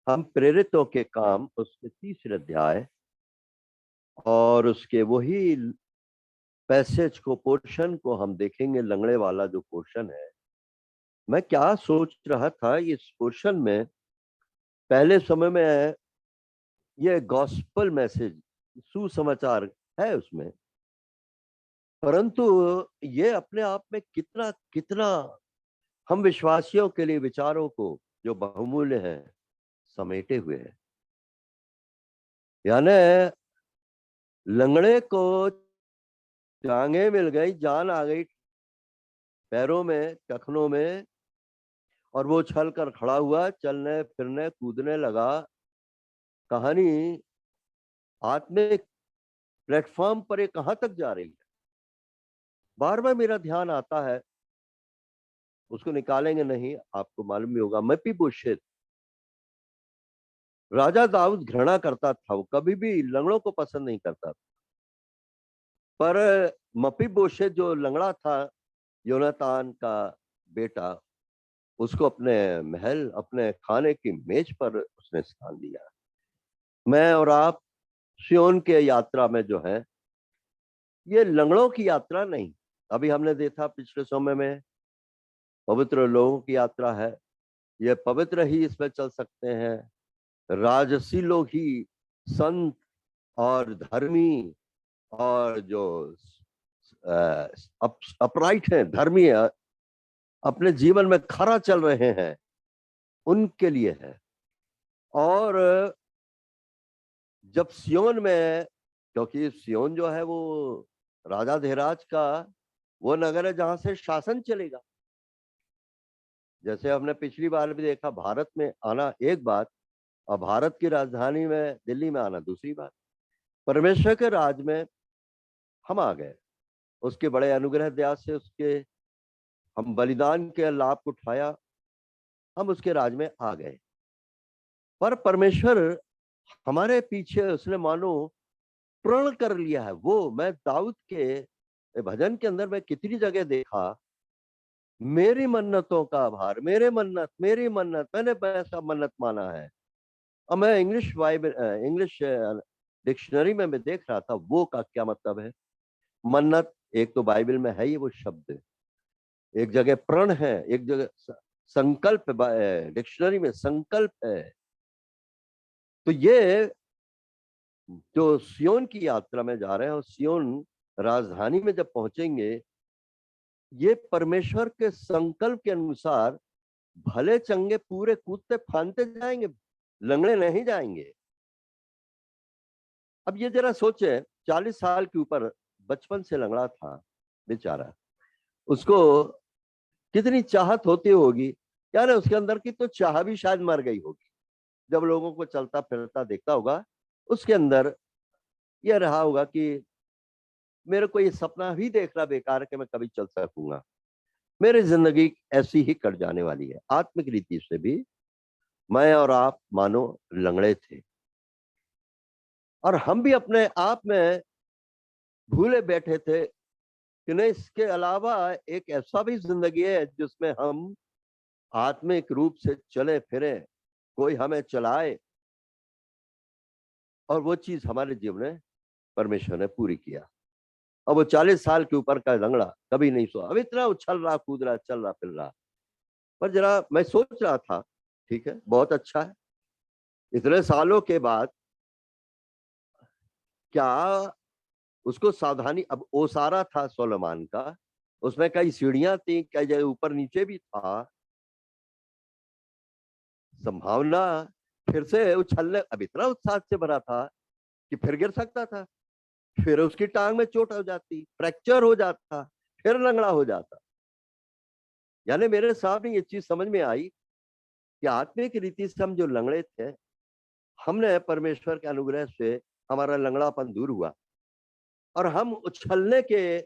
हम प्रेरितों के काम उसके 30 अध्याय और उसके वही पैसेज को, पोर्शन को हम देखेंगे। लंगड़े वाला जो पोर्शन है, मैं क्या सोच रहा था इस पोर्शन में, पहले समय में ये गॉस्पल मैसेज, सुसमाचार है उसमें, परंतु ये अपने आप में कितना कितना हम विश्वासियों के लिए विचारों को जो बहुमूल्य हैं समेटे हुए हैं। यानी लंगड़े को टांगे मिल गई, जान आ गई पैरों में, टखनों में, और वो उछल कर खड़ा हुआ, चलने फिरने कूदने लगा। कहानी आत्मिक प्लेटफॉर्म पर ये कहां तक जा रही है, बार बार मेरा ध्यान आता है। उसको निकालेंगे नहीं, आपको मालूम ही होगा। मपीबोशेत, राजा दाऊद घृणा करता था, वो कभी भी लंगड़ों को पसंद नहीं करता था। पर मपीबोशेत जो लंगड़ा था, योनातान का बेटा, उसको अपने महल, अपने खाने की मेज पर उसने स्थान दिया। मैं और आप सियोन के यात्रा में जो है, ये लंगड़ों की यात्रा नहीं। अभी हमने देखा पिछले समय में पवित्र लोगों की यात्रा है। ये पवित्र ही इसमें चल सकते हैं, राजसी लोग ही, संत और धर्मी और जो अपराइट हैं, धर्मी है, अपने जीवन में खरा चल रहे हैं, उनके लिए है। और जब सियोन में, क्योंकि सियोन जो है वो राजा धीराज का वो नगर है जहां से शासन चलेगा। जैसे हमने पिछली बार भी देखा, भारत में आना एक बात और भारत की राजधानी में दिल्ली में आना दूसरी बात। परमेश्वर के राज में हम आ गए, उसके बड़े अनुग्रह दया से, उसके हम बलिदान के लाभ को उठाया, हम उसके राज में आ गए। पर परमेश्वर हमारे पीछे उसने मानो प्रण कर लिया है। वो मैं दाऊद के भजन के अंदर मैं कितनी जगह देखा, मेरी मन्नतों का आभार, मेरी मन्नत, मैंने ऐसा मन्नत माना है। और मैं इंग्लिश बाइबल, इंग्लिश डिक्शनरी में मैं देख रहा था वो का क्या मतलब है। मन्नत एक तो बाइबल में है ही वो शब्द, एक जगह प्रण है, एक जगह संकल्प, डिक्शनरी में संकल्प है। तो ये जो सियोन की यात्रा में जा रहे हैं और सियोन राजधानी में जब पहुंचेंगे, ये परमेश्वर के संकल्प के अनुसार भले चंगे पूरे कूदते फांदते जाएंगे, लंगड़े नहीं जाएंगे। अब ये जरा सोचे, 40 साल के ऊपर, बचपन से लंगड़ा था बेचारा, उसको कितनी चाहत होती होगी। यार उसके अंदर की तो चाह भी शायद मर गई होगी। जब लोगों को चलता फिरता देखता होगा, उसके अंदर यह रहा होगा कि मेरे को ये सपना भी देखना बेकार है कि मैं कभी चल सकूंगा, मेरी जिंदगी ऐसी ही कट जाने वाली है। आत्मिक रीति से भी मैं और आप मानो लंगड़े थे, और हम भी अपने आप में भूले बैठे थे कि नहीं, इसके अलावा एक ऐसा भी जिंदगी है जिसमें हम आत्मिक रूप से चले फिरे, कोई हमें चलाए, और वो चीज हमारे जीवन में परमेश्वर ने पूरी किया। अब वो 40 साल के ऊपर का लंगड़ा कभी नहीं सोआ, अब इतना उछल रहा, कूद रहा, चल रहा, फिर रहा। पर जरा मैं सोच रहा था, ठीक है, बहुत अच्छा है, इतने सालों के बाद क्या उसको सावधानी, अब ओसारा था सोलोमान का, उसमें कई सीढ़ियां थी, कई जगह ऊपर नीचे भी था, संभावना फिर से उछलने, अब इतना उत्साह से भरा था कि फिर गिर सकता था, फिर उसकी टांग में चोट हो जाती, फ्रैक्चर हो जाता, फिर लंगड़ा हो जाता। यानी मेरे सामने ये चीज समझ में आई कि आत्मिक रीति से हम जो लंगड़े थे, हमने परमेश्वर के अनुग्रह से हमारा लंगड़ापन दूर हुआ और हम उछलने के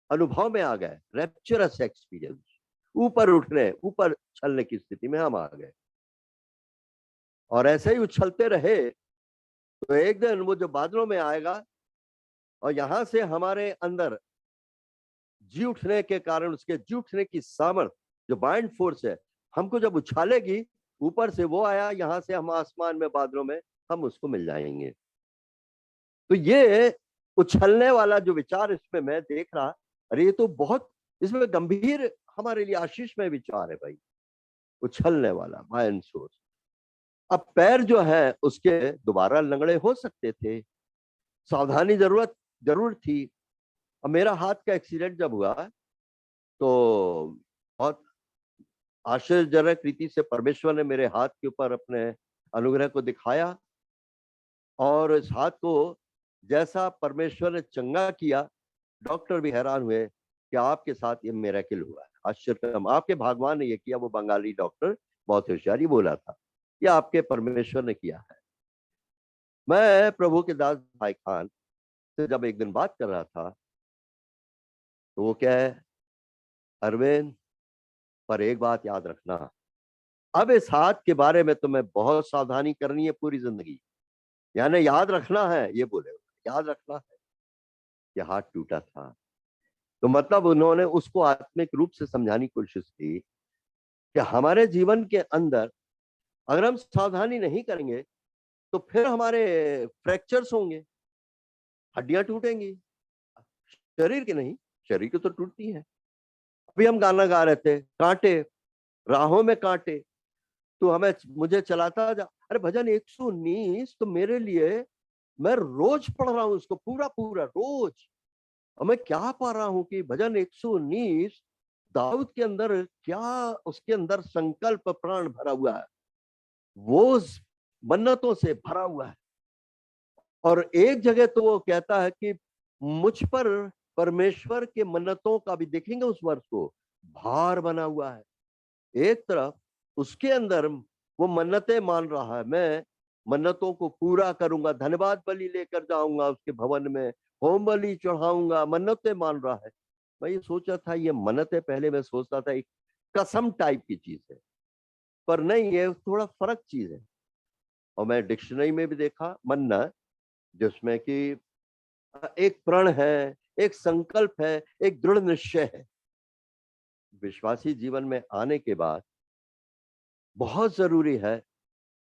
अनुभव में आ गए, रैप्चरस एक्सपीरियंस, ऊपर उठने, ऊपर उछलने की स्थिति में हम आ गए। और ऐसे ही उछलते रहे तो एक दिन वो जो बादलों में आएगा और यहां से हमारे अंदर जी उठने के कारण, उसके जी उठने की सामर्थ, जो बाइंड फोर्स है, हमको जब उछालेगी, ऊपर से वो आया, यहाँ से हम आसमान में बादलों में हम उसको मिल जाएंगे। तो ये उछलने वाला जो विचार इसमें मैं देख रहा, अरे ये तो बहुत इसमें गंभीर हमारे लिए आशीष में विचार है भाई। उछलने वाला मायन सोच। अब पैर जो है उसके दोबारा लंगड़े हो सकते थे, सावधानी जरूर थी। अब मेरा हाथ का एक्सीडेंट जब हुआ तो बहुत आश्चर्यजनक रीति से परमेश्वर ने मेरे हाथ के ऊपर अपने अनुग्रह को दिखाया, और इस हाथ को जैसा परमेश्वर ने चंगा किया, डॉक्टर भी हैरान हुए कि आपके साथ ये मिरेकल हुआ है, आश्चर्य, आपके भगवान ने ये किया। वो बंगाली डॉक्टर बहुत होशियारी बोला था, ये आपके परमेश्वर ने किया है। मैं प्रभु के दास भाई खान से जब एक दिन बात कर रहा था तो वो क्या है, अरविंद पर एक बात याद रखना, अब इस हाथ के बारे में तुम्हें बहुत सावधानी करनी है पूरी जिंदगी। यानी याद रखना है, ये बोले, याद रखना है कि हाथ टूटा था। तो मतलब उन्होंने उसको आत्मिक रूप से समझाने की कोशिश की कि हमारे जीवन के अंदर अगर हम सावधानी नहीं करेंगे तो फिर हमारे फ्रैक्चर्स होंगे, हड्डियां टूटेंगी, शरीर की नहीं, शरीर की तो टूटती है। अभी हम गाना गा रहे थे, कांटे राहों में कांटे, तो हमें मुझे चलाता जा, अरे भजन 119 तो मेरे लिए मैं रोज पढ़ रहा हूं उसको पूरा पूरा रोज। और मैं क्या पा रहा हूं कि भजन 119 दाऊद के अंदर क्या, उसके अंदर संकल्प प्राण भरा हुआ है, वो मन्नतों से भरा हुआ है। और एक जगह तो वो कहता है कि मुझ पर परमेश्वर के मन्नतों का भी, देखेंगे उस वर्ष को, भार बना हुआ है। एक तरफ उसके अंदर वो मन्नतें मान रहा है, मैं मन्नतों को पूरा करूंगा, धन्यवाद बलि लेकर जाऊंगा उसके भवन में, होम बलि चढ़ाऊंगा, मन्नतें मान रहा है। मैं ये सोचा था, ये मन्नतें पहले मैं सोचता था एक कसम टाइप की चीज है, पर नहीं, ये थोड़ा फर्क चीज है। और मैं डिक्शनरी में भी देखा मन्नत, जिसमें कि एक प्रण है, एक संकल्प है, एक दृढ़ निश्चय है। विश्वासी जीवन में आने के बाद बहुत जरूरी है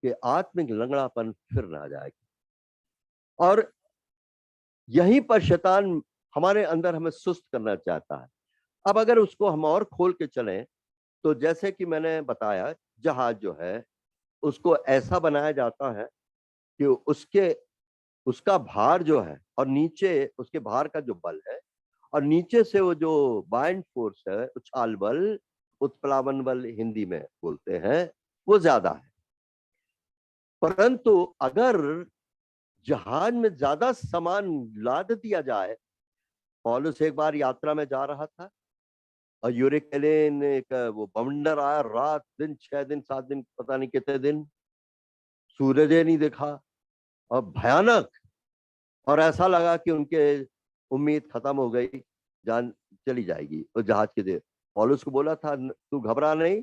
कि आत्मिक लंगड़ापन फिर ना जाए। और यहीं पर शैतान हमारे अंदर हमें सुस्त करना चाहता है। अब अगर उसको हम और खोल के चलें तो जैसे कि मैंने बताया, जहाज जो है उसको ऐसा बनाया जाता है कि उसका भार जो है, और नीचे उसके भार का जो बल है, और नीचे से वो जो बाइंड फोर्स है, उछाल बल, उत्प्लावन बल हिंदी में बोलते हैं, वो ज्यादा है। परंतु अगर जहाज में ज्यादा सामान लाद दिया जाए, पौलुस एक बार यात्रा में जा रहा था और यूरिकलेन एक वो बवंडर आया, रात दिन 6 दिन 7 दिन पता नहीं कितने दिन सूरज ही नहीं दिखा, और भयानक, और ऐसा लगा कि उनके उम्मीद खत्म हो गई, जान चली जाएगी उस जहाज के देर। पौलुस को बोला था, तू घबरा नहीं,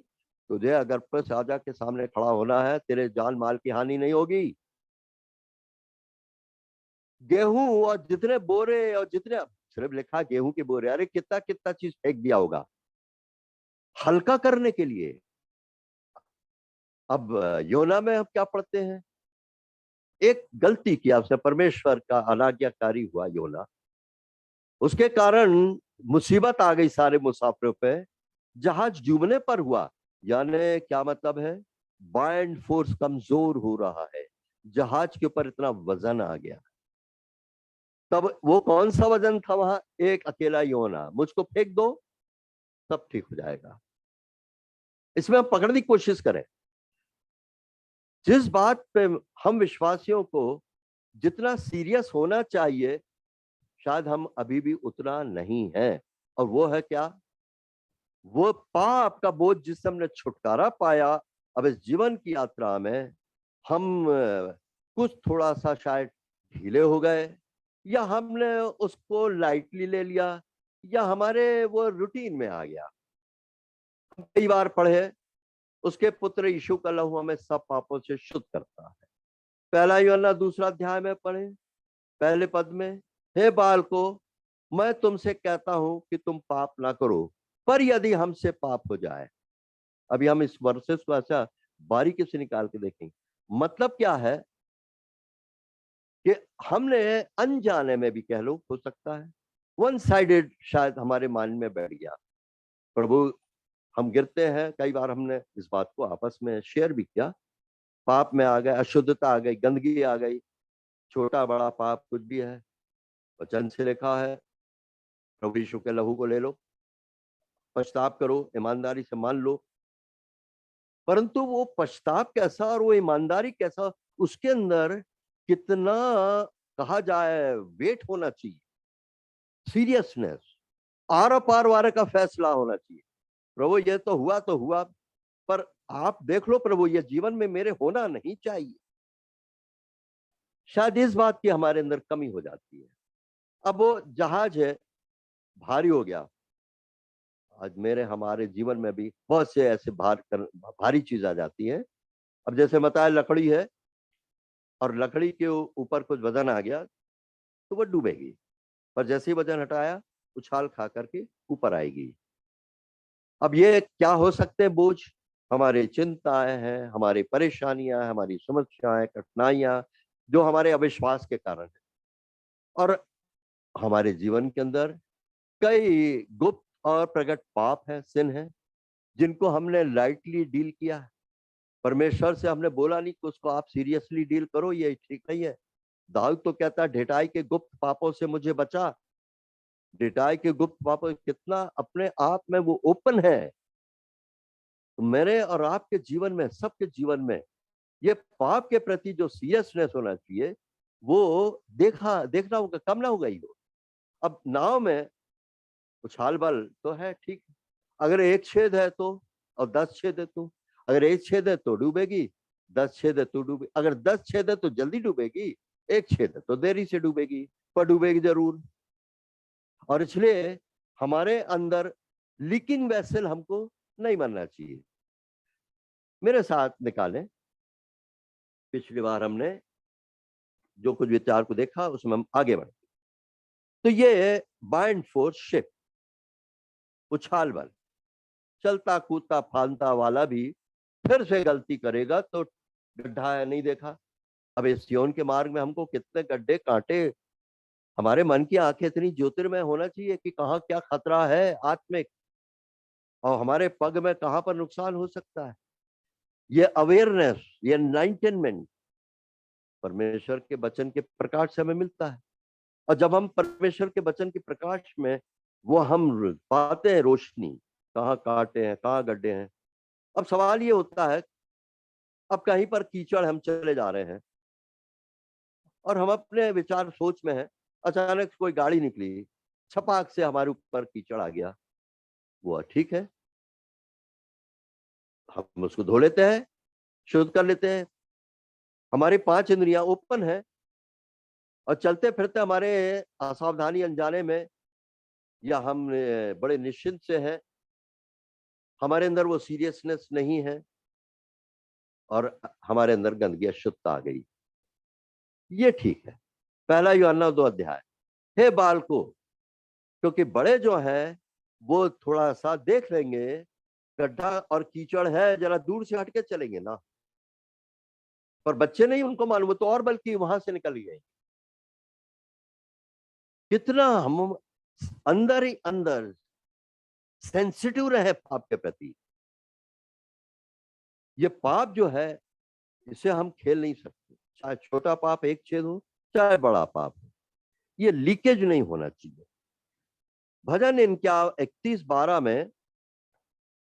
तुझे अगर प्रेस राजा के सामने खड़ा होना है, तेरे जान माल की हानि नहीं होगी। गेहूं और जितने बोरे और जितने, सिर्फ लिखा गेहूं के बोरे, अरे कितना कितना चीज फेंक दिया होगा हल्का करने के लिए। अब योना में हम क्या पढ़ते हैं, एक गलती किया उसने, परमेश्वर का अनाज्ञाकारी हुआ योना, उसके कारण मुसीबत आ गई सारे मुसाफिरों पे, जहाज डूबने पर हुआ। यानी क्या मतलब है, बाइंड फोर्स कमजोर हो रहा है, जहाज के ऊपर इतना वजन आ गया। तब वो कौन सा वजन था वहां, एक अकेला योना, मुझको फेंक दो सब ठीक हो जाएगा। इसमें हम पकड़ने की कोशिश करें, जिस बात पे हम विश्वासियों को जितना सीरियस होना चाहिए, शायद हम अभी भी उतना नहीं है। और वो है क्या, वो पाप का बोझ जिससे हमने छुटकारा पाया। अब इस जीवन की यात्रा में हम कुछ थोड़ा सा शायद ढीले हो गए, या हमने उसको लाइटली ले लिया, या हमारे वो रूटीन में आ गया। कई बार पढ़े, उसके पुत्र यीशु का लहू हमें सब पापों से शुद्ध करता है। पहला यूहन्ना 2 अध्याय में पढ़े, पहले पद में, हे बालको, मैं तुमसे कहता हूं कि तुम पाप ना करो, पर यदि हमसे पाप हो जाए। अभी हम इस वर्सेस को ऐसा बारीकी से निकाल के देखेंगे। मतलब क्या है कि हमने अनजाने में भी कह लो, हो सकता है वन साइडेड शायद हमारे माइंड में बैठ गया। प्रभु, हम गिरते हैं, कई बार हमने इस बात को आपस में शेयर भी किया, पाप में आ गए, अशुद्धता आ गई, गंदगी आ गई, छोटा बड़ा पाप कुछ भी है, वचन से लिखा है, प्रभु यीशु के लहू को ले लो, पछताप करो, ईमानदारी से मान लो। परंतु वो पछताप कैसा और वो ईमानदारी कैसा, उसके अंदर कितना, कहा जाए, वेट होना चाहिए, सीरियसनेस, आर पार वारे का फैसला होना चाहिए। प्रभु ये तो हुआ, पर आप देख लो प्रभु, ये जीवन में मेरे होना नहीं चाहिए। शायद इस बात की हमारे अंदर कमी हो जाती है। अब वो जहाज है, भारी हो गया। आज मेरे हमारे जीवन में भी बहुत से ऐसे भारी चीज आ जाती है। अब जैसे बताया, लकड़ी है और लकड़ी के ऊपर कुछ वजन आ गया तो वो डूबेगी, पर जैसे ही वजन हटाया, उछाल खा करके ऊपर आएगी। अब ये क्या हो सकते हैं बोझ? हमारी चिंताएं हैं, हमारी परेशानियां, हमारी समस्याएं, कठिनाइयां, जो हमारे अविश्वास के कारण है। और हमारे जीवन के अंदर कई गुप्त और प्रकट पाप है, सिन है, जिनको हमने लाइटली डील किया है। परमेश्वर से हमने बोला नहीं कि उसको आप सीरियसली डील करो, ये ठीक नहीं है। दाऊद तो कहता है, ढिठाई के गुप्त पापों से मुझे बचा। ढिठाई के गुप्त पापों, कितना अपने आप में वो ओपन है। तो मेरे और आपके जीवन में, सबके जीवन में, ये पाप के प्रति जो सीरियसनेस होना चाहिए, वो देखना होगा, कम ना होगा ही वो। अब नाव में उछाल बल तो है, ठीक, अगर एक छेद है तो, और 10 छेद है तो, अगर एक छेद है तो डूबेगी, 10 छेद है तो डूबे, अगर 10 छेद है तो जल्दी डूबेगी, एक छेद है तो देरी से डूबेगी, पर डूबेगी जरूर। और इसलिए हमारे अंदर लीकिंग वेसल हमको नहीं बनना चाहिए। मेरे साथ निकालें, पिछली बार हमने जो कुछ विचार को देखा उसमें हम आगे बढ़े। तो ये बाइंड फोर्स शिप, उछाल बल, चलता कूदता फांदता वाला भी फिर से गलती करेगा तो गड्ढा है, नहीं देखा। अब इस सियोन के मार्ग में हमको कितने गड्ढे कांटे, हमारे मन की आंखें इतनी ज्योतिर्मय होना चाहिए कि कहाँ क्या खतरा है आत्मिक, और हमारे पग में कहाँ पर नुकसान हो सकता है। ये अवेयरनेस, ये एनलाइटनमेंट परमेश्वर के वचन के प्रकाश से हमें मिलता है। और जब हम परमेश्वर के वचन के प्रकाश में वो हम पाते हैं रोशनी, कहाँ कांटे हैं, कहाँ गड्ढे हैं। अब सवाल ये होता है, अब कहीं पर कीचड़, हम चले जा रहे हैं और हम अपने विचार सोच में हैं, अचानक कोई गाड़ी निकली, छपाक से हमारे ऊपर कीचड़ आ गया, वो ठीक है, हम उसको धो लेते हैं, शुद्ध कर लेते हैं, हमारी 5 इंद्रियां ओपन है, और चलते फिरते हमारे असावधानी अनजाने में, या हम बड़े निश्चिंत से हैं, हमारे अंदर वो सीरियसनेस नहीं है, और हमारे अंदर गंदगी, अशुद्धता आ गई, ये ठीक है। पहला यूहन्ना 2 अध्याय। हे बालको, क्योंकि बड़े जो हैं वो थोड़ा सा देख लेंगे, गड्ढा और कीचड़ है, जरा दूर से हटके चलेंगे ना, पर बच्चे नहीं, उनको मालूम, तो और बल्कि वहां से निकल गए। कितना हम अंदर ही अंदर सेंसिटिव रहे पाप के प्रति। ये पाप जो है, इसे हम खेल नहीं सकते, चाहे छोटा पाप एक छेद हो, चाहे बड़ा पाप हो, ये लीकेज नहीं होना चाहिए। भजन इनका 31:12 में,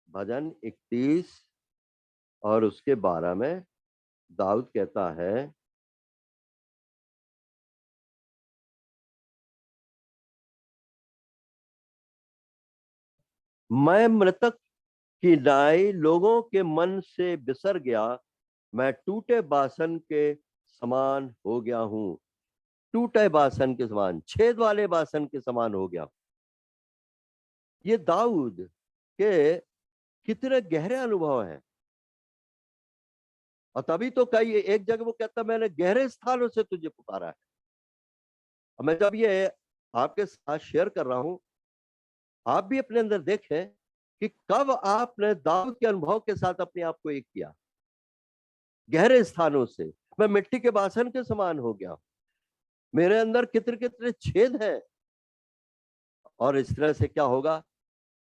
भजन 31 और उसके 12 में दाऊद कहता है, मैं मृतक की नाई लोगों के मन से बिसर गया, मैं टूटे बासन के समान हो गया हूं। टूटे बासन के समान, छेद वाले बासन के समान हो गया। ये दाऊद के कितने गहरे अनुभव हैं। और तभी तो कई एक जगह वो कहता, मैंने गहरे स्थानों से तुझे पुकारा है। और मैं जब ये आपके साथ शेयर कर रहा हूं, आप भी अपने अंदर देखें कि कब आपने दाऊद के अनुभव के साथ अपने आप को एक किया। गहरे स्थानों से। मैं मिट्टी के बासन के समान हो गया, मेरे अंदर कितने कितने छेद हैं। और इस तरह से क्या होगा,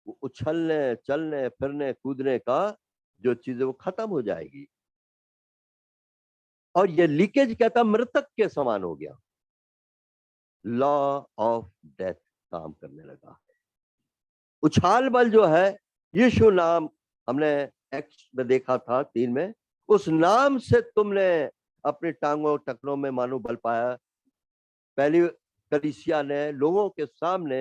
वो उछलने चलने फिरने कूदने का जो चीज है वो खत्म हो जाएगी। और ये लीकेज कहता मृतक के समान हो गया। लॉ ऑफ डेथ काम करने लगा। उछाल बल जो है, यीशु नाम हमने एक्स में देखा था 3 में, उस नाम से तुमने अपनी टांगों टकनों में मानो बल पाया। पहली कलीसिया ने लोगों के सामने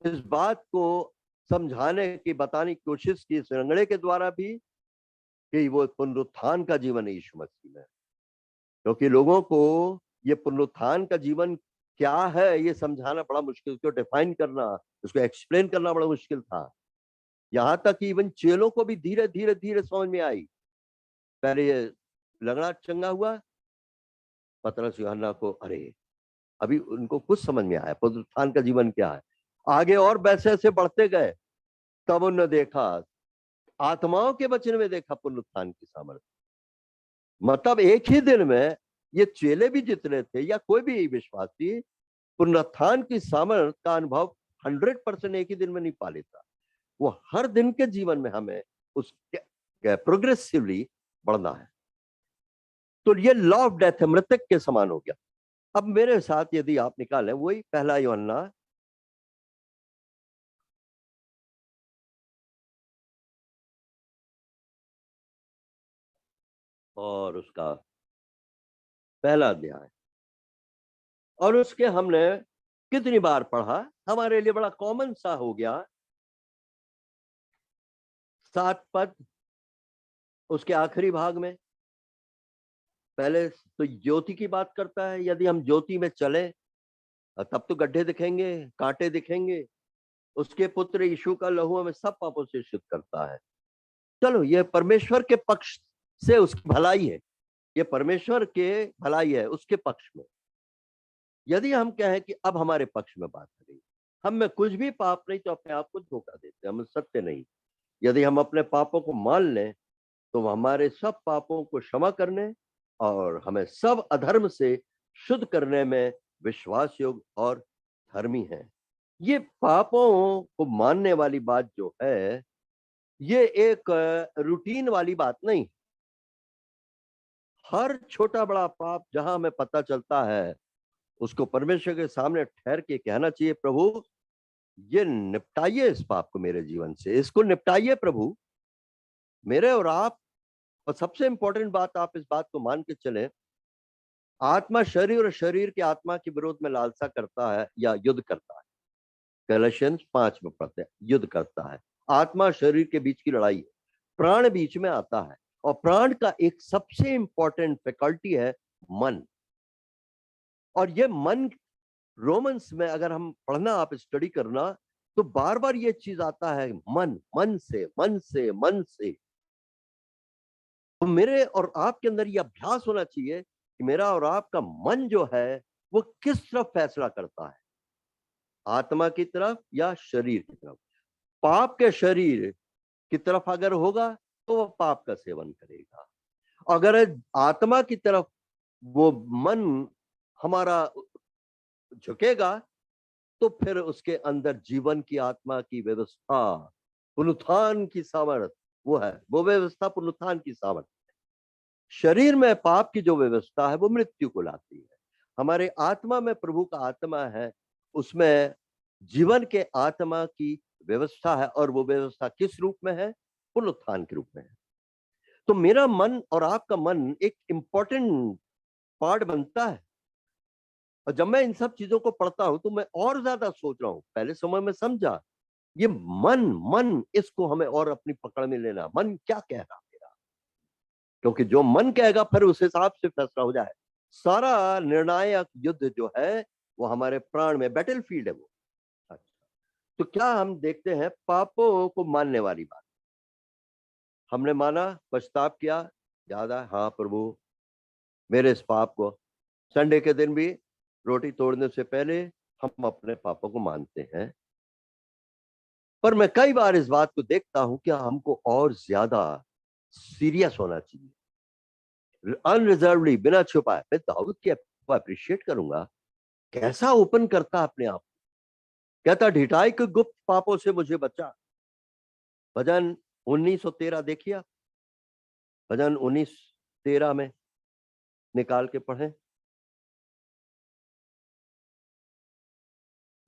इस बात को समझाने की बताने की कोशिश की, इस रंगड़े के द्वारा भी, कि वो पुनरुत्थान का जीवन है यीशु मसीह में। क्योंकि लोगों को ये पुनरुत्थान का जीवन क्या है ये समझाना बड़ा मुश्किल, उसको डिफाइन करना, उसको एक्सप्लेन करना बड़ा मुश्किल था। यहां तक कि इवन चेलों को भी धीरे धीरे धीरे समझ में आई। पहले ये लंगड़ा चंगा हुआ, पतरस यूहन्ना को अरे अभी उनको कुछ समझ में आया पुनरुत्थान का जीवन क्या है। आगे और वैसे ऐसे बढ़ते गए, तब उन्होंने देखा, आत्माओं के वचन में देखा पुनरुत्थान की सामर्थ्य। मतलब एक ही दिन में ये चेले भी जितने थे या कोई भी विश्वासी पुनरुत्थान की सामर्थ का अनुभव 100% एक ही दिन में नहीं पा लेता। वो हर दिन के जीवन में हमें उसके प्रोग्रेसिवली बढ़ना है। तो ये लॉ ऑफ डेथ है, मृतक के समान हो गया। अब मेरे साथ यदि आप निकालें वही पहला यूहन्ना और उसका पहला अध्याय, और उसके हमने कितनी बार पढ़ा, हमारे लिए बड़ा कॉमन सा हो गया। 7 पद उसके आखिरी भाग में, पहले तो ज्योति की बात करता है, यदि हम ज्योति में चले तब तो गड्ढे दिखेंगे, कांटे दिखेंगे। उसके पुत्र यीशु का लहू हमें सब पापों से शुद्ध करता है। चलो, ये परमेश्वर के पक्ष से उसकी भलाई है, ये परमेश्वर के भलाई है उसके पक्ष में। यदि हम कहें कि अब हमारे पक्ष में बात करें, हम में कुछ भी पाप नहीं, तो अपने आप को धोखा देते, हम सत्य नहीं। यदि हम अपने पापों को मान लें तो हमारे सब पापों को क्षमा करने और हमें सब अधर्म से शुद्ध करने में विश्वास योग्य और धर्मी है। ये पापों को मानने वाली बात जो है, ये एक रूटीन वाली बात नहीं। हर छोटा बड़ा पाप जहां हमें पता चलता है, उसको परमेश्वर के सामने ठहर के कहना चाहिए, प्रभु ये निपटाइए इस पाप को मेरे जीवन से, इसको निपटाइए प्रभु मेरे और आप। और सबसे इंपॉर्टेंट बात, आप इस बात को मान के चले, आत्मा शरीर और शरीर के आत्मा के विरोध में लालसा करता है या युद्ध करता है। कलशियंस 5 में पढ़ते हैं, युद्ध करता है। आत्मा शरीर के बीच की लड़ाई है, प्राण बीच में आता है। और प्राण का एक सबसे इंपॉर्टेंट फैकल्टी है मन। और ये मन, रोमन्स में अगर हम पढ़ना, आप स्टडी करना, तो बार बार ये चीज आता है, मन, मन से मन से मन से। तो मेरे और आपके अंदर ये अभ्यास होना चाहिए कि मेरा और आपका मन जो है वो किस तरफ फैसला करता है, आत्मा की तरफ या शरीर की तरफ। पाप के शरीर की तरफ अगर होगा तो वो पाप का सेवन करेगा। अगर आत्मा की तरफ वो मन हमारा झुकेगा, तो फिर उसके अंदर जीवन की आत्मा की व्यवस्था, पुनरुत्थान की सामर्थ वो है, वो व्यवस्था पुनरुत्थान की सामर्थ। शरीर में पाप की जो व्यवस्था है वो मृत्यु को लाती है। हमारे आत्मा में प्रभु का आत्मा है, उसमें जीवन के आत्मा की व्यवस्था है। और वो व्यवस्था किस रूप में है? पुनरुत्थान के रूप में है। तो मेरा मन और आपका मन एक इंपॉर्टेंट पार्ट बनता है। और जब मैं इन सब चीजों को पढ़ता हूं तो मैं और ज्यादा सोच रहा हूं, पहले समय में समझा ये मन, मन इसको हमें और अपनी पकड़ में लेना, मन क्या कह रहा मेरा। क्योंकि जो मन कहेगा फिर उस हिसाब से फैसला हो जाए। सारा निर्णायक युद्ध जो है वो हमारे प्राण में, बैटल फील्ड है वो। अच्छा, तो क्या हम देखते हैं पापों को मानने वाली बात, हमने माना, पछताव किया, याद है, हाँ प्रभु मेरे इस पाप को। संडे के दिन भी रोटी तोड़ने से पहले हम अपने पापों को मानते हैं। पर मैं कई बार इस बात को देखता हूं कि हमको और ज्यादा सीरियस होना चाहिए। अनरिजर्वली, बिना छुपाए। मैं दाऊद की अप्रिशिएट करूंगा, कैसा ओपन करता अपने आप। कहता ढिठाई के गुप्त पापों से मुझे बचा। भजन 1913 देखिए, भजन 19:13 में निकाल के पढ़ें।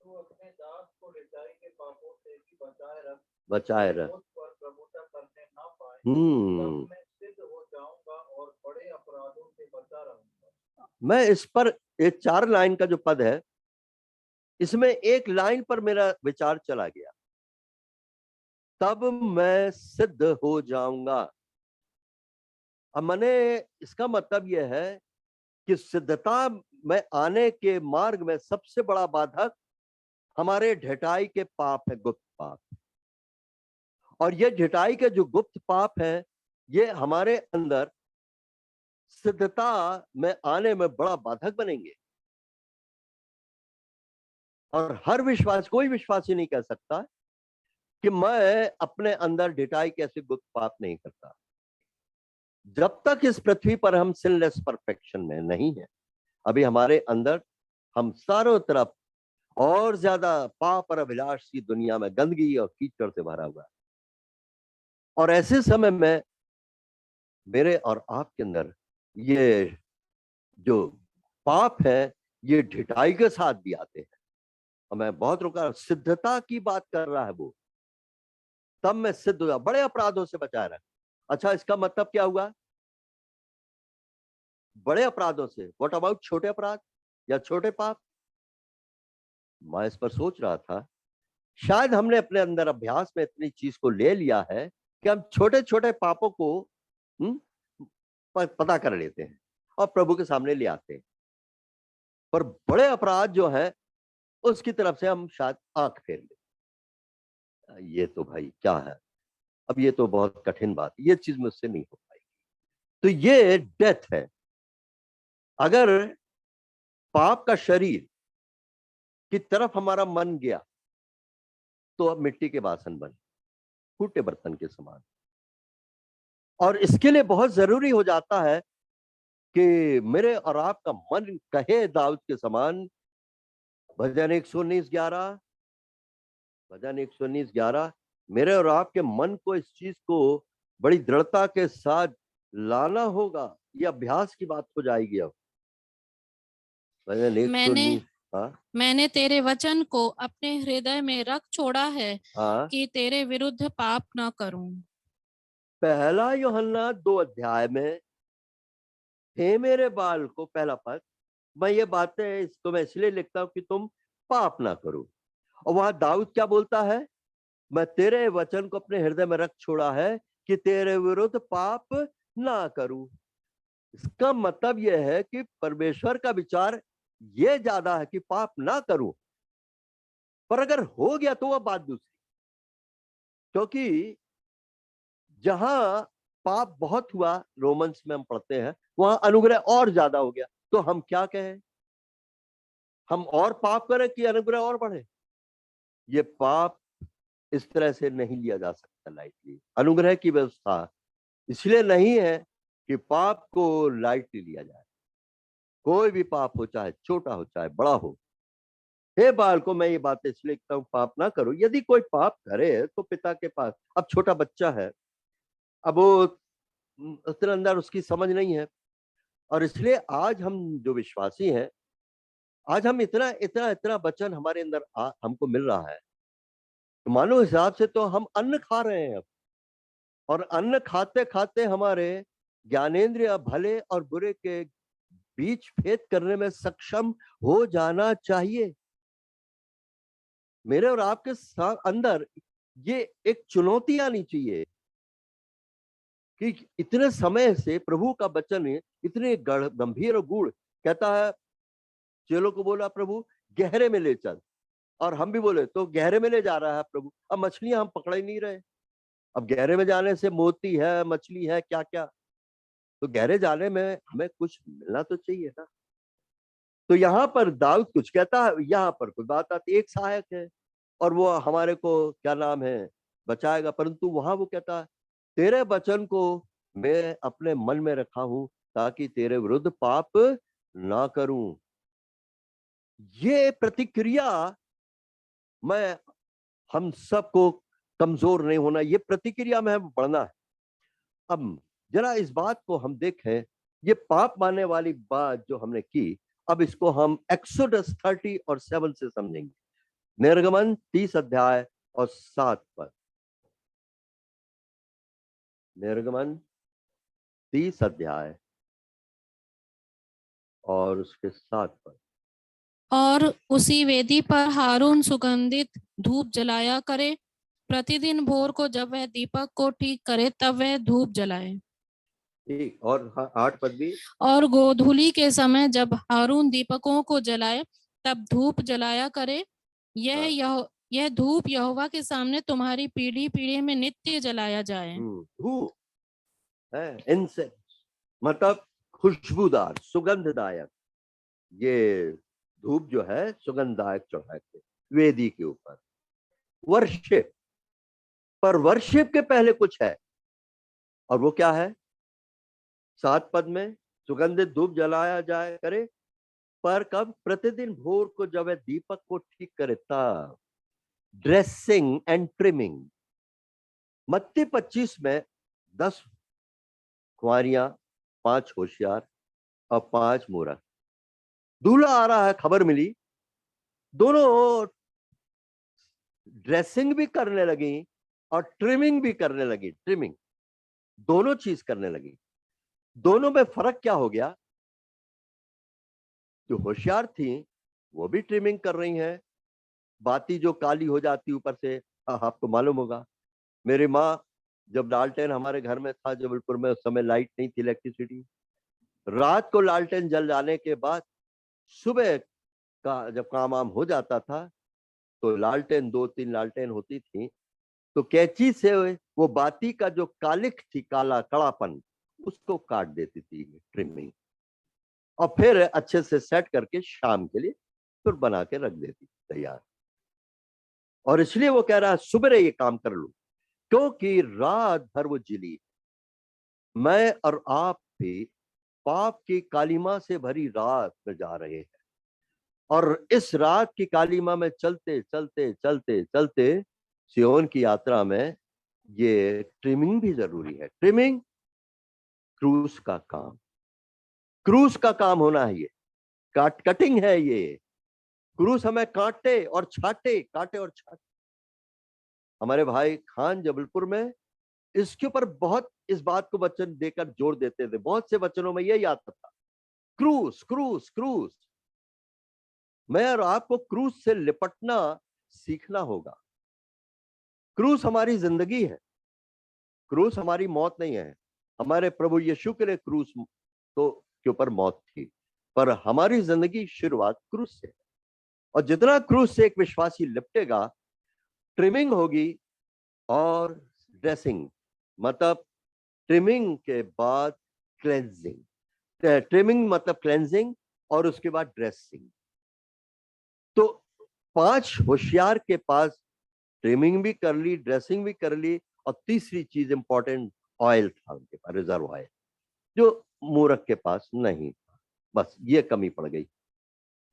तू अपने दास को ढिठाई के पापों से भी बचाए रख। पर प्रभुता करने ना पाए। हम्म। तब मैं सिद्ध हो जाऊंगा और बड़े अपराधों से बचा रहूंगा। मैं इस पर, ये 4 लाइन का जो पद है, इसमें एक लाइन पर मेरा विचार चला गया, तब मैं सिद्ध हो जाऊंगा। अब मैंने, इसका मतलब यह है कि सिद्धता में आने के मार्ग में सबसे बड़ा बाधक हमारे ढिठाई के पाप है, गुप्त पाप। और ये ढिठाई के जो गुप्त पाप है, ये हमारे अंदर सिद्धता में आने में बड़ा बाधक बनेंगे। और हर विश्वास, कोई विश्वासी नहीं कह सकता कि मैं अपने अंदर ढिठाई कैसे गुप्त पाप नहीं करता। जब तक इस पृथ्वी पर हम सिनलेस परफेक्शन में नहीं है, अभी हमारे अंदर, हम चारों तरफ और ज्यादा पाप और अभिलाष की दुनिया में गंदगी और कीचड़ से भरा हुआ है। और ऐसे समय में मेरे और आपके अंदर ये जो पाप है, ये ढिठाई के साथ भी आते हैं। और मैं बहुत रुका, सिद्धता की बात कर रहा है वो, तब मैं सिद्ध हुआ, बड़े अपराधों से बचा रहा। अच्छा, इसका मतलब क्या हुआ? बड़े अपराधों से, व्हाट अबाउट छोटे अपराध या छोटे पाप? मैं इस पर सोच रहा था, शायद हमने अपने अंदर अभ्यास में इतनी चीज को ले लिया है कि हम छोटे छोटे पापों को हम्म, पता कर लेते हैं और प्रभु के सामने ले आते हैं। पर बड़े अपराध जो है, उसकी तरफ से हम शायद आंख फेर लेते। ये तो भाई क्या है, अब ये तो बहुत कठिन बात, ये चीज मुझसे नहीं हो पाएगी। तो ये डेथ है। अगर पाप का शरीर की तरफ हमारा मन गया, तो अब मिट्टी के बासन बन, फूटे बर्तन के समान। और इसके लिए बहुत जरूरी हो जाता है कि मेरे और आपका मन कहे दाऊद के समान, भजन 119:11, भजन 119:11, मेरे और आपके मन को इस चीज को बड़ी दृढ़ता के साथ लाना होगा। ये अभ्यास की बात हो जाएगी। अब भजन 119। हाँ मैंने तेरे वचन को अपने हृदय में रख छोड़ा है हाँ। कि तेरे विरुद्ध पाप न करूं। पहला यूहन्ना 2 अध्याय में, हे मेरे बाल को, पहला पद, मैं ये बातें इसको मैं इसलिए लिखता हूं कि तुम पाप ना करो। और वहां दाऊद क्या बोलता है? मैं तेरे वचन को अपने हृदय में रख छोड़ा है कि तेरे विरुद्ध पाप ना करूं। इसका मतलब यह है कि परमेश्वर का विचार ये ज्यादा है कि पाप ना करूं। पर अगर हो गया तो वह बात दूसरी, क्योंकि जहां पाप बहुत हुआ, रोमन्स में हम पढ़ते हैं, वहां अनुग्रह और ज्यादा हो गया। तो हम क्या कहें? हम और पाप करें कि अनुग्रह और बढ़े? ये पाप इस तरह से नहीं लिया जा सकता लाइटली। अनुग्रह की व्यवस्था इसलिए नहीं है कि पाप को लाइटली लिया जाए। कोई भी पाप हो, चाहे छोटा हो चाहे बड़ा हो। हे बाल को, मैं ये बात इसलिए लिखता हूँ, पाप ना करो। यदि कोई पाप करे तो पिता के पास, अब छोटा बच्चा है, अब वो उतना अंदर उसकी समझ नहीं है। और इसलिए आज हम जो विश्वासी हैं, आज हम इतना इतना इतना वचन हमारे अंदर हमको मिल रहा है, तो मानो हिसाब से तो हम अन्न खा रहे हैं अब। और अन्न खाते खाते हमारे ज्ञानेंद्रिय भले और बुरे के बीच भेद करने में सक्षम हो जाना चाहिए। मेरे और आपके अंदर ये एक चुनौती आनी चाहिए कि इतने समय से प्रभु का वचन इतने गंभीर और गूढ़ कहता है। चेलों को बोला प्रभु गहरे में ले चल, और हम भी बोले तो गहरे में ले जा रहा है प्रभु। अब मछलियां हम पकड़ ही नहीं रहे। अब गहरे में जाने से मोती है, मछली है, क्या क्या, तो गहरे जाने में हमें कुछ मिलना तो चाहिए ना। तो यहाँ पर दाऊद कुछ कहता है, यहाँ पर कुछ बात आती, एक सहायक है और वो हमारे को क्या नाम है, बचाएगा। परंतु वहां वो कहता है तेरे वचन को मैं अपने मन में रखा हूं ताकि तेरे विरुद्ध पाप ना करूं। ये प्रतिक्रिया मैं हम सबको कमजोर नहीं होना, ये प्रतिक्रिया में बढ़ना है। अब जरा इस बात को हम देखें, ये पाप मानने वाली बात जो हमने की, अब इसको हम एक्सोडस 30 और 7 से समझेंगे। निर्गमन 30 अध्याय और 7 पद। निर्गमन 30 अध्याय और उसके 7 पद। और उसी वेदी पर हारून सुगंधित धूप जलाया करे। प्रतिदिन भोर को जब वह दीपक को ठीक करे तब वह धूप जलाए। ठीक, और 8 पद भी। और गोधूली के समय जब हारून दीपकों को जलाए तब धूप जलाया करे। यह धूप यहोवा के सामने तुम्हारी पीढ़ी पीढ़ी में नित्य जलाया जाए। धूप है, इंसेंस मतलब खुशबूदार, सुगंधदायक। ये धूप जो है सुगंधदायक चढ़ाए थे वेदी के ऊपर। वर्शिप, पर वर्शिप के पहले कुछ है, और वो क्या है? 7 पद में सुगंधित धूप जलाया जाए करे, पर कब? प्रतिदिन भोर को जब वह दीपक को ठीक करे तब। Dressing and trimming. मत्ती 25 में 10 कुंवारियां, 5 होशियार और 5 मूर्ख। दूल्हा आ रहा है, खबर मिली, दोनों ड्रेसिंग भी करने लगी और ट्रिमिंग भी करने लगी। ट्रिमिंग, दोनों चीज करने लगी। दोनों में फर्क क्या हो गया? जो होशियार थी वो भी ट्रिमिंग कर रही हैं, बाती जो काली हो जाती ऊपर से। आपको मालूम होगा, मेरी माँ जब लालटेन हमारे घर में था जबलपुर में, उस समय लाइट नहीं थी, इलेक्ट्रिसिटी। रात को लालटेन जल जाने के बाद सुबह का जब काम वाम हो जाता था तो लालटेन, 2-3 लालटेन होती थी, तो कैंची से वो बाती का जो कालिख थी, काला कड़ापन, उसको काट देती थी ट्रिमिंग, और फिर अच्छे से सेट करके शाम के लिए फिर बना के रख देती तैयार। और इसलिए वो कह रहा है सुबह ये काम कर लो, क्योंकि रात भर वो जिली। मैं और आप भी पाप की कालिमा से भरी रात में जा रहे हैं, और इस रात की कालिमा में चलते चलते चलते चलते सियोन की यात्रा में ये ट्रिमिंग भी जरूरी है। ट्रिमिंग क्रूस का काम, क्रूस का काम होना है। ये कटिंग है। ये क्रूस हमें काटे और छाटे, काटे और छाटे। हमारे भाई खान जबलपुर में इसके ऊपर बहुत इस बात को वचन देकर जोर देते थे। बहुत से वचनों में यही आता था, क्रूस क्रूस क्रूस। मैं और आपको क्रूस से लिपटना सीखना होगा। क्रूस हमारी जिंदगी है, क्रूस हमारी मौत नहीं है। हमारे प्रभु यीशु के लिए क्रूस तो के ऊपर मौत थी, पर हमारी जिंदगी शुरुआत क्रूस से। और जितना क्रूस से एक विश्वासी लिपटेगा, ट्रिमिंग होगी और ड्रेसिंग, मतलब ट्रिमिंग के बाद क्लेंजिंग। ट्रिमिंग मतलब क्लेंजिंग, और उसके बाद ड्रेसिंग। तो 5 होशियार के पास ट्रिमिंग भी कर ली, ड्रेसिंग भी कर ली, और तीसरी चीज इंपॉर्टेंट, ऑयल था उनके पास, रिजर्व ऑयल, जो मूर्ख के पास नहीं था। बस ये कमी पड़ गई,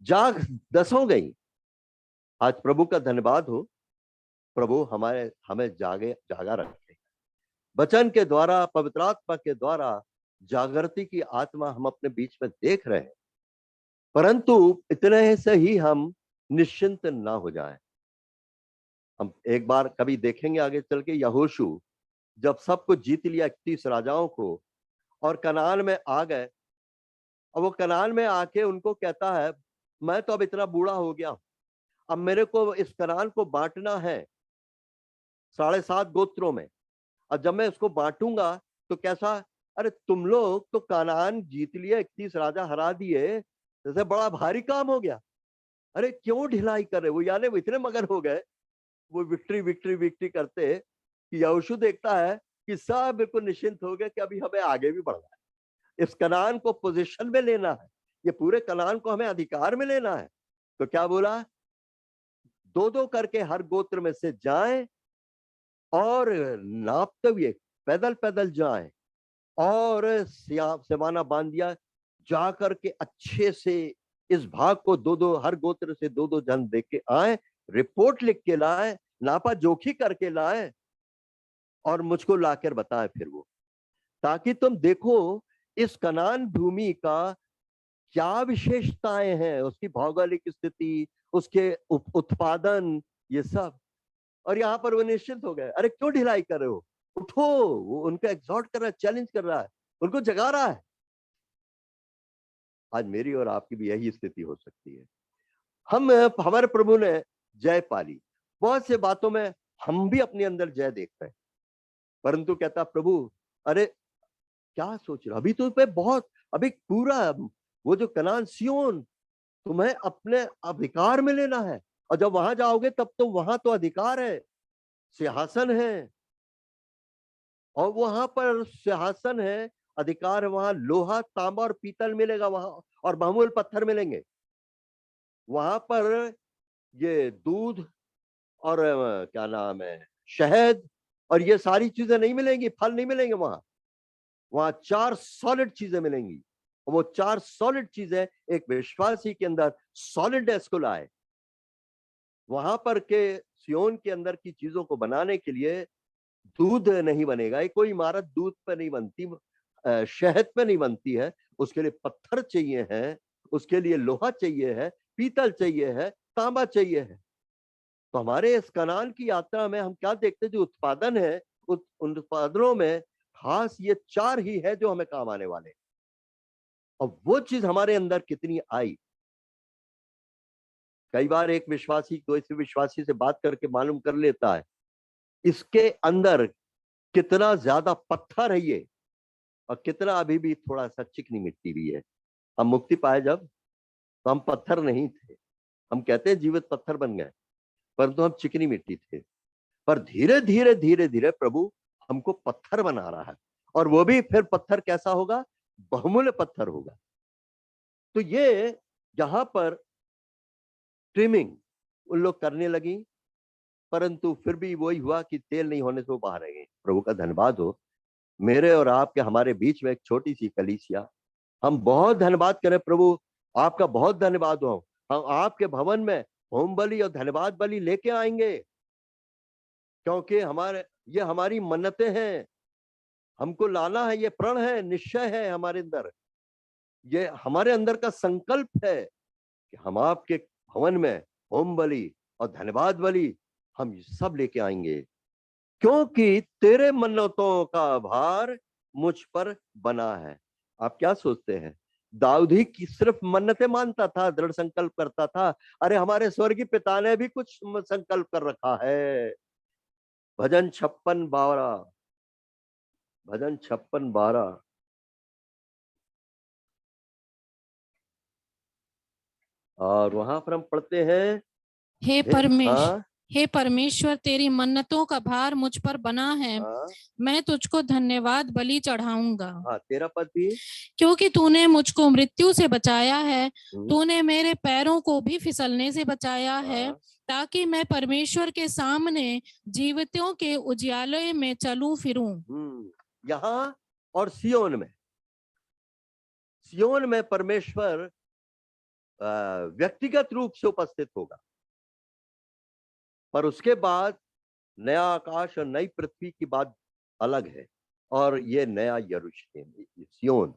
जाग 10 गई। आज प्रभु का धन्यवाद हो, प्रभु हमें जागा रखे। वचन के द्वारा, पवित्र आत्मा के द्वारा जागृति की आत्मा हम अपने बीच में देख रहे हैं, परंतु इतने से ही हम निश्चिंत ना हो जाएं। हम एक बार कभी देखेंगे आगे चल के, यहोशू जब सब कुछ जीत लिया, 31 राजाओं को, और कनान में आ गए, और वो कनान में आके उनको कहता है, मैं तो अब इतना बूढ़ा हो गया, अब मेरे को इस कनान को बांटना है 7.5 गोत्रों में, और जब मैं उसको बांटूंगा तो कैसा? अरे तुम लोग तो कनान जीत लिए, 31 राजा हरा दिए, जैसे बड़ा भारी काम हो गया। अरे क्यों ढिलाई कर रहे? वो यानी वो इतने मगन हो गए, वो विक्ट्री विक्ट्री विक्ट्री करते, कि यहोशू देखता है कि सब बिल्कुल निश्चिंत हो गए कि अभी हमें आगे भी बढ़ना है, इस कनान को पोजीशन में लेना है, ये पूरे कनान को हमें अधिकार में लेना है। तो क्या बोला? 2-2 करके हर गोत्र में से जाएं, और नापते हुए पैदल पैदल जाएं, और सिमाना बांध दिया, जा करके अच्छे से इस भाग को दो हर गोत्र से दो जन देख के आए, रिपोर्ट लिख के लाए, नापा जोखी करके लाए और मुझको लाकर बताए फिर वो, ताकि तुम देखो इस कनान भूमि का क्या विशेषताएं हैं, उसकी भौगोलिक स्थिति, उसके उत्पादन, ये सब। और यहाँ पर वो निश्चिंत हो गए, अरे क्यों ढिलाई कर रहे हो, उठो। वो उनको एग्जॉर्ट कर रहा है, चैलेंज कर रहा है, उनको जगा रहा है। आज मेरी और आपकी भी यही स्थिति हो सकती है। हमारे प्रभु ने जय पाली, बहुत से बातों में हम भी अपने अंदर जय देखते हैं, परंतु कहता प्रभु अरे क्या सोच रहे हो, अभी तो पे बहुत, अभी पूरा वो जो कनान सियोन तुम्हें अपने अधिकार में लेना है, और जब वहां जाओगे तब तो वहां तो अधिकार है, सिंहासन है, और वहां पर सिंहासन है, अधिकार है, वहां लोहा तांबा और पीतल मिलेगा वहां, और बहुमूल्य पत्थर मिलेंगे वहां पर। ये दूध और क्या नाम है, शहद, और ये सारी चीजें नहीं मिलेंगी, फल नहीं मिलेंगे वहां। वहां 4 सॉलिड चीजें मिलेंगी, और वो 4 सॉलिड चीजें एक विश्वासी के अंदर सॉलिडनेस को लाए। वहां पर के सियोन के अंदर की चीजों को बनाने के लिए दूध नहीं बनेगा, कोई इमारत दूध पे नहीं बनती, शहद पे नहीं बनती है, उसके लिए पत्थर चाहिए है, उसके लिए लोहा चाहिए है, पीतल चाहिए है, तांबा चाहिए है। तो हमारे इस कनान की यात्रा में हम क्या देखते हैं, जो उत्पादन है उन उत्पादनों में खास ये 4 ही है जो हमें काम आने वाले, और वो चीज हमारे अंदर कितनी आई। कई बार एक विश्वासी दूसरे विश्वासी से बात करके मालूम कर लेता है इसके अंदर कितना ज्यादा पत्थर है ये, और कितना अभी भी थोड़ा सा चिकनी मिट्टी भी है। हम मुक्ति पाए जब, तो हम पत्थर नहीं थे, हम कहते हैं जीवित पत्थर बन गए, परंतु हम चिकनी मिट्टी थे। पर धीरे धीरे धीरे धीरे प्रभु हमको पत्थर बना रहा है, और वो भी फिर पत्थर कैसा होगा, बहुमूल्य पत्थर होगा। तो ये यहाँ पर ट्रिमिंग उन लोग करने लगी, परंतु फिर भी वही हुआ कि तेल नहीं होने से वो बाहर रह गए। प्रभु का धन्यवाद हो, मेरे और आपके हमारे बीच में एक छोटी सी कलीसिया, हम बहुत धन्यवाद करें प्रभु, आपका बहुत धन्यवाद हो। हम आपके भवन में होम बलि और धन्यवाद बलि लेके आएंगे, क्योंकि ये हमारी मन्नतें हैं, हमको लाना है, ये प्रण है, निश्चय है हमारे अंदर, ये हमारे अंदर का संकल्प है कि हम आपके भवन में होम बलि और धन्यवाद बलि हम सब लेके आएंगे, क्योंकि तेरे मन्नतों का भार मुझ पर बना है। आप क्या सोचते हैं, दाऊद ही की सिर्फ मन्नतें मानता था, दृढ़ संकल्प करता था? अरे हमारे स्वर्गीय पिता ने भी कुछ संकल्प कर रखा है। भजन 56:12, भजन 56:12। और वहां पर हम पढ़ते हैं, हाँ हे परमेश्वर तेरी मन्नतों का भार मुझ पर बना है, हाँ मैं तुझको धन्यवाद बलि चढ़ाऊंगा। हाँ, 13 पद भी। क्योंकि तूने मुझको मृत्यु से बचाया है, हम्म, तूने मेरे पैरों को भी फिसलने से बचाया है, हाँ, ताकि मैं परमेश्वर के सामने जीवितों के उजियाले में चलूं फिरूं। यहाँ और सियोन में परमेश्वर व्यक्तिगत रूप से उपस्थित होगा, पर उसके बाद नया आकाश और नई पृथ्वी की बात अलग है। और ये नया यरूशलेम, सियोन,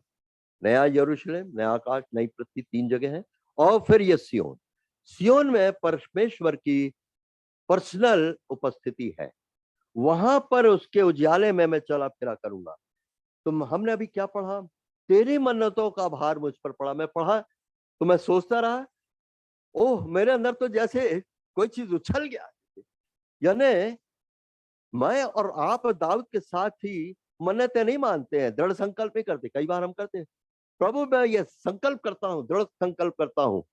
नया यरूशलेम, नया आकाश, नई पृथ्वी, 3 जगह है। और फिर ये सियोन में परमेश्वर की पर्सनल उपस्थिति है, वहां पर उसके उजाले में मैं चला फिरा करूंगा। तो हमने अभी क्या पढ़ा, तेरी मन्नतों का भार मुझ पर पड़ा। मैं पढ़ा तो मैं सोचता रहा, ओह मेरे अंदर तो जैसे कोई चीज उछल गया। यानी मैं और आप दाऊद के साथ ही मन्नतें नहीं मानते हैं, दृढ़ संकल्प नहीं करते। कई बार हम करते हैं, प्रभु मैं ये संकल्प करता हूँ, दृढ़ संकल्प करता हूँ,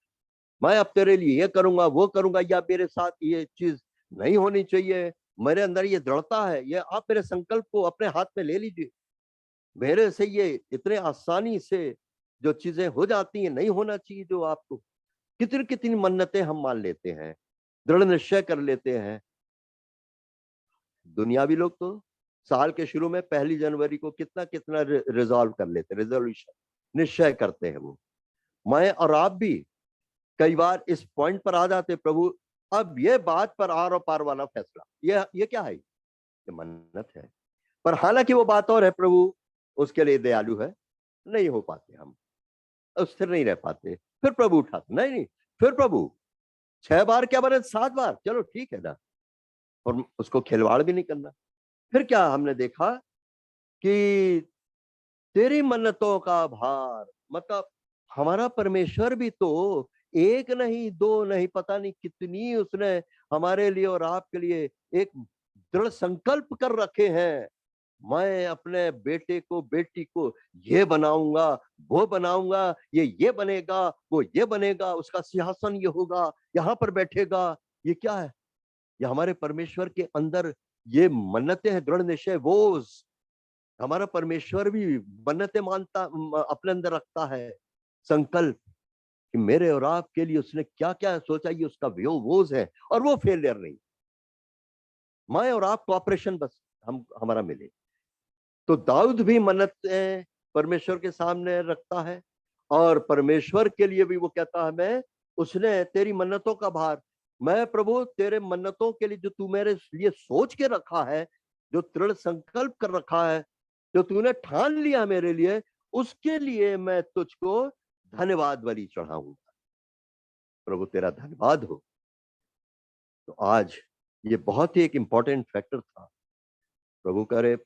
मैं अब तेरे लिए ये करूंगा वो करूंगा, या मेरे साथ ये चीज नहीं होनी चाहिए, मेरे अंदर ये दृढ़ता है, ये आप मेरे संकल्प को अपने हाथ में ले लीजिए। मेरे से ये इतने आसानी से जो चीजें हो जाती हैं, नहीं होना चाहिए जो आपको। कितनी कितनी मन्नतें हम मान लेते हैं, दृढ़ निश्चय कर लेते हैं। दुनियावी लोग तो साल के शुरू में 1 जनवरी को कितना कितना रिजॉल्व कर लेते, रेजोल्यूशन निश्चय करते हैं वो। मैं और आप भी कई बार इस पॉइंट पर आ जाते, प्रभु अब ये बात पर आर और पार वाला फैसला, ये क्या है, ये मन्नत है। पर हालांकि वो बात और है, प्रभु उसके लिए दयालु है, नहीं हो पाते, हम स्थिर नहीं रह पाते। फिर प्रभु उठाते, नहीं, फिर प्रभु 6 बार क्या बने 7 बार, चलो ठीक है ना, और उसको खिलवाड़ भी नहीं करना। फिर क्या हमने देखा कि तेरी मन्नतों का भार, मतलब हमारा परमेश्वर भी तो एक नहीं, दो नहीं, पता नहीं कितनी उसने हमारे लिए और आपके लिए एक दृढ़ संकल्प कर रखे हैं। मैं अपने बेटे को, बेटी को ये बनाऊंगा, वो बनाऊंगा, ये बनेगा, वो ये बनेगा, उसका सिंहासन ये होगा, यहाँ पर बैठेगा। ये क्या है? ये हमारे परमेश्वर के अंदर ये मन्नतें हैं, दृढ़ निश्चय। वो हमारा परमेश्वर भी मन्नतें मानता, अपने अंदर रखता है, संकल्प कि मेरे और आपके लिए उसने क्या क्या सोचा, ये उसका वोज है, और वो फेलियर नहीं। मैं और आप कोऑपरेशन बस हमारा मिले। तो दाऊद भी मन्नतें परमेश्वर के सामने रखता है, और परमेश्वर के लिए भी वो कहता है, मैं उसने तेरी मन्नतों का भार, मैं प्रभु तेरे मन्नतों के लिए जो तू मेरे लिए सोच के रखा है, जो दृढ़ संकल्प कर रखा है, जो तूने ठान लिया मेरे लिए, उसके लिए मैं तुझको धन्यवाद बलि चढ़ाऊंगा। प्रभु तेरा धन्यवाद हो। तो आज ये बहुत ही एक इंपॉर्टेंट फैक्टर था। प्रभु करे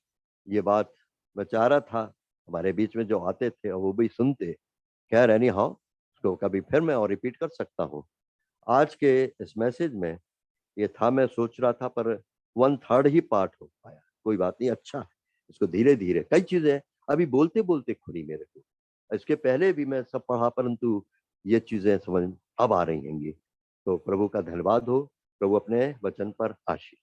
ये बात मैं चाह रहा था हमारे बीच में जो आते थे वो भी सुनते। खैर एनी हाउ, उसको कभी फिर मैं और रिपीट कर सकता हूँ। आज के इस मैसेज में ये था, मैं सोच रहा था, पर 1/3 ही पार्ट हो पाया। कोई बात नहीं, अच्छा है। इसको धीरे धीरे, कई चीजें अभी बोलते बोलते खुली मेरे को, इसके पहले भी मैं सब पढ़ा, परंतु ये चीजें समझ अब आ रही हैंगी। तो प्रभु का धन्यवाद हो। प्रभु अपने वचन पर आशीष